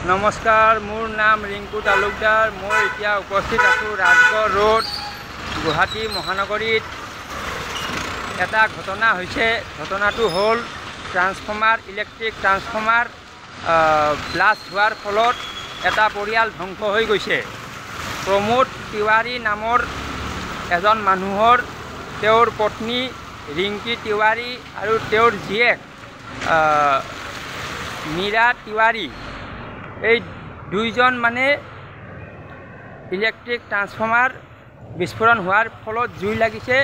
नमस्कार, मोर नाम रिंकू तालुकदार। मैं इतना उपस्थित आसो राजगढ़ रोड गुवाहाटी महानगरीत। এটা ঘটনা হৈছে। ঘটনাটো হল ট্রান্সফর্মার ইলেকট্রিক ট্রান্সফর্মার ব্লাস্ট হোৱাৰ ফলত এটা পৰিয়াল ধ্বংস হৈ গৈছে। প্ৰমোদ তিৱাৰী নামৰ এজন মানুহৰ তেওঁৰ পত্নী ৰিংকি তিৱাৰী আৰু তেওঁৰ জীয়েক মীৰা তিৱাৰী এই দুইজন মানে ইলেকট্ৰিক ট্ৰান্সফৰ্মাৰ বিস্ফোৰণ হোৱাৰ ফলত জুই লাগিছে।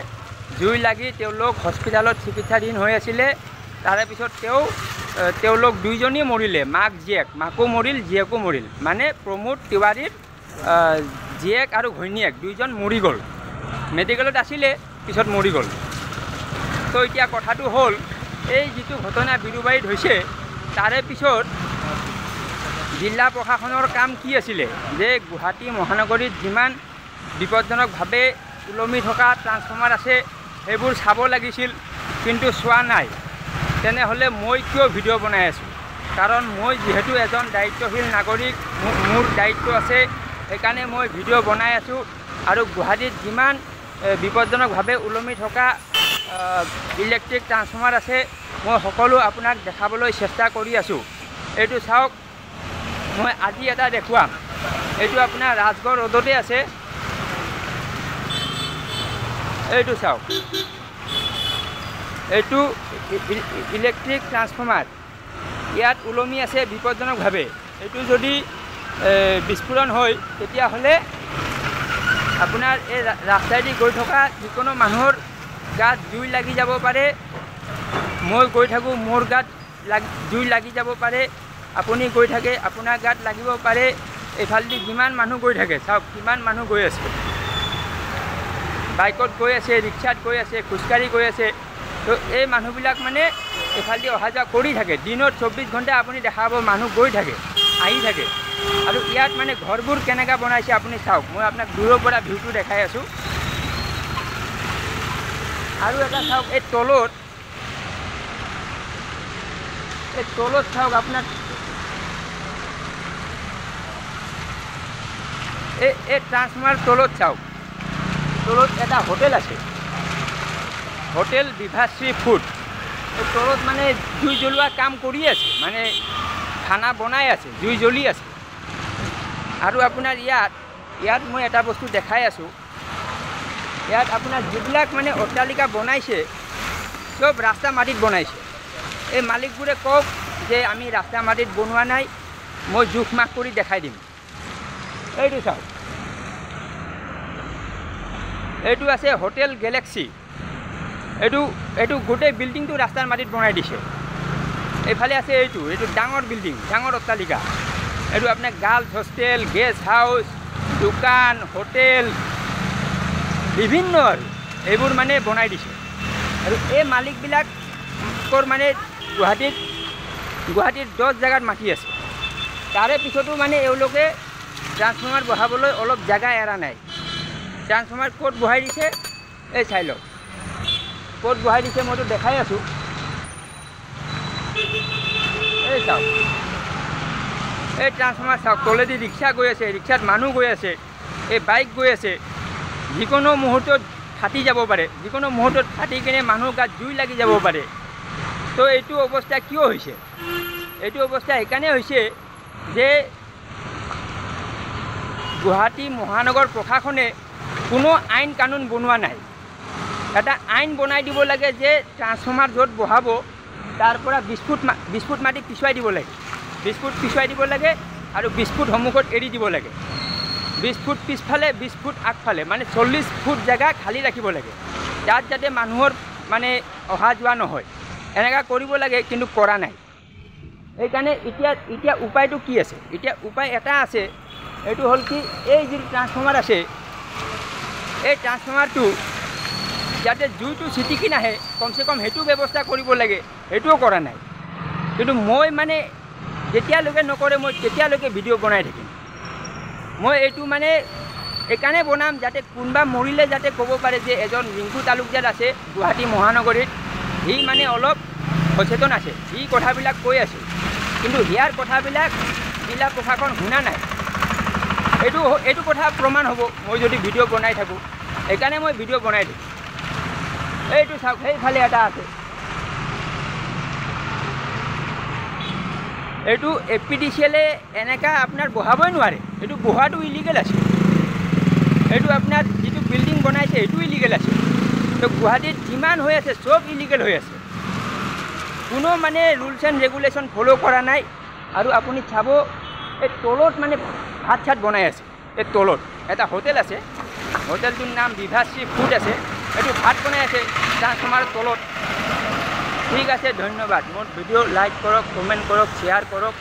জুই লাগি তেওঁলোক হস্পিটালত চিকিৎসাধীন হৈ আছিলে। তাৰে পিছত তেওঁলোক দুইজনেই মৰিলে, মাক জীয়েক, মাকো মৰিল জীয়েকো মৰিল। মানে প্ৰমোদ তিৱাৰীৰ জীয়েক আৰু ঘৈণীয়েক দুইজন মৰি গ'ল। মেডিকেলত আছিলে, পিছত মৰি গ'ল। তো এতিয়া কথাটো হ'ল এই যিটো ঘটনা বিৰুবাৰীত হৈছে, তাৰে পিছত জিলা প্ৰশাসনৰ কাম কি আছিলে যে গুৱাহাটী মহানগৰীত যিমান বিপদজনকভাৱে ওলমি থকা ট্ৰান্সফৰ্মাৰ আছে সেইবোৰ চাব লাগিছিল, কিন্তু চোৱা নাই। তেনেহ'লে মই কিয় ভিডিঅ' বনাই আছোঁ? কাৰণ মই যিহেতু এজন দায়িত্বশীল নাগৰিক, মোৰ দায়িত্ব আছে, সেইকাৰণে মই ভিডিঅ' বনাই আছোঁ। আৰু গুৱাহাটীত যিমান বিপদজনকভাৱে ওলমি থকা ইলেক্ট্ৰিক ট্ৰান্সফৰ্মাৰ আছে মই সকলো আপোনাক দেখাবলৈ চেষ্টা কৰি আছোঁ। এইটো চাওক, মই আজি এটা দেখুৱাম। এইটো আপোনাৰ ৰাজগড় ৰোডতে আছে। এইটো চাওক, এইটো ইলেক্ট্ৰিক ট্ৰান্সফৰ্মাৰ ইয়াত ওলমি আছে বিপদজনকভাৱে। এইটো যদি বিস্ফোৰণ হয় তেতিয়াহ'লে আপোনাৰ এই ৰাস্তাইদি গৈ থকা যিকোনো মানুহৰ গাত জুই লাগি যাব পাৰে। মই গৈ থাকোঁ, মোৰ গাত জুই লাগি যাব পাৰে। আপুনি গৈ থাকে, আপোনাৰ গাত লাগিব পাৰে। এইফালেদি যিমান মানুহ গৈ থাকে, চাওক কিমান মানুহ গৈ আছে, বাইকত গৈ আছে, ৰিক্সাত গৈ আছে, খোজকাঢ়ি গৈ আছে। তো এই মানুহবিলাক মানে এইফালেদি অহা যোৱা কৰি থাকে। দিনত 24 ঘণ্টা আপুনি দেখাব মানুহ গৈ থাকে, আহি থাকে। আৰু ইয়াত মানে ঘৰবোৰ কেনেকৈ বনাইছে আপুনি চাওক। মই আপোনাক দূৰৰ পৰা ভিউটো দেখাই আছোঁ। আৰু এটা চাওক, এই তলত চাওক আপোনাৰ এই ট্ৰান্সফৰ্মাৰ তলত চাওক, তলত এটা হোটেল আছে, হোটেল বিভাশ্ৰী ফুড। এই তলত মানে জুই জ্বলোৱা কাম কৰি আছে, মানে খানা বনাই আছে, জুই জ্বলি আছে। আৰু আপোনাৰ ইয়াত মই এটা বস্তু দেখাই আছোঁ। ইয়াত আপোনাৰ যিবিলাক মানে অট্টালিকা বনাইছে চব ৰাস্তা মাটিত বনাইছে। এই মালিকবোৰে কওক যে আমি ৰাস্তা মাটিত বনোৱা নাই, মই জোখ মাখ কৰি দেখাই দিম। এইটো চাওক, এইটো আছে হোটেল গেলেক্সি। এইটো গোটেই বিল্ডিংটো ৰাস্তাৰ মাটিত বনাই দিছে। এইফালে আছে এইটো ডাঙৰ বিল্ডিং, ডাঙৰ অট্টালিকা। এইটো আপোনাৰ গাৰ্লছ হোষ্টেল, গেষ্ট হাউচ, দোকান, হোটেল বিভিন্ন আৰু এইবোৰ মানে বনাই দিছে। আৰু এই মালিকবিলাকৰ মানে গুৱাহাটীত 10 জেগাত মাটি আছে। তাৰে পিছতো মানে এওঁলোকে ট্ৰান্সফৰ্মাৰ বহাবলৈ অলপ জেগা এৰা নাই। ট্ৰান্সফৰ্মাৰ ক'ত বহাই দিছে এই চাই লওক, ক'ত বহাই দিছে মইতো দেখাই আছোঁ। এই চাওক, এই ট্ৰান্সফৰ্মাৰ চাওক, তলেদি ৰিক্সা গৈ আছে, ৰিক্সাত মানুহ গৈ আছে, এই বাইক গৈ আছে। যিকোনো মুহূৰ্তত ফাটি যাব পাৰে, যিকোনো মুহূৰ্তত ফাটি কিনে মানুহৰ গাত জুই লাগি যাব পাৰে। তো এইটো অৱস্থা কিয় হৈছে? এইটো অৱস্থা সেইকাৰণে হৈছে যে গুৱাহাটী মহানগৰ প্ৰশাসনে কোনো আইন কানুন বনোৱা নাই। এটা আইন বনাই দিব লাগে যে ট্ৰান্সফৰ্মাৰ য'ত বহাব তাৰ পৰা 20 ফুট মাটি পিছুৱাই দিব লাগে, 20 ফুট পিছুৱাই দিব লাগে আৰু 20 ফুট সন্মুখত এৰি দিব লাগে। 20 ফুট পিছফালে, 20 ফুট আগফালে, মানে 40 ফুট জেগা খালী ৰাখিব লাগে, তাত যাতে মানুহৰ মানে অহা যোৱা নহয়। এনেকুৱা কৰিব লাগে, কিন্তু কৰা নাই। সেইকাৰণে এতিয়া উপায়টো কি আছে? এতিয়া উপায় এটা আছে। এইটো হ'ল কি, এই যিটো ট্ৰান্সফৰ্মাৰ আছে, এই ট্ৰান্সফৰ্মাৰটো যাতে জুইটো ছিটিকি নাহে, কমচে কম সেইটো ব্যৱস্থা কৰিব লাগে। সেইটোও কৰা নাই। কিন্তু মই মানে যেতিয়ালৈকে নকৰে মই তেতিয়ালৈকে ভিডিঅ' বনাই থাকিম। মই এইটো মানে এইকাৰণে বনাম যাতে কোনোবা মৰিলে যাতে ক'ব পাৰে যে এজন ৰিংকু তালুকদাৰ আছে গুৱাহাটী মহানগৰীত, সি মানে অলপ সচেতন আছে, সি কথাবিলাক কৈ আছে। কিন্তু ইয়াৰ কথাবিলাক জিলা প্ৰশাসন শুনা নাই। এইটো কথা প্ৰমাণ হ'ব মই যদি ভিডিঅ' বনাই থাকোঁ। সেইকাৰণে মই ভিডিঅ' বনাই দিওঁ। এইটো চাওক, সেইফালে এটা আছে, এইটো APDCL-এ এনেকুৱা আপোনাৰ বহাবই নোৱাৰে। এইটো বহাটো ইলিগেল আছে। এইটো আপোনাৰ যিটো বিল্ডিং বনাইছে সেইটো ইলিগেল আছে। তো গুৱাহাটীত যিমান হৈ আছে চব ইলিগেল হৈ আছে। কোনো মানে ৰুলছ এণ্ড ৰেগুলেশ্যন ফ'ল' কৰা নাই। আৰু আপুনি চাব, এই তলত মানে ভাত চাত বনাই আছে। এই তলত এটা হোটেল আছে, হোটেলটোৰ নাম বিভাশ্ৰী ফুড আছে। এইটো ভাত বনাই আছে ট্ৰান্সফৰ্মাৰৰ তলত। ঠিক আছে, ধন্যবাদ। মোৰ ভিডিঅ' লাইক কৰক, কমেণ্ট কৰক, শ্বেয়াৰ কৰক।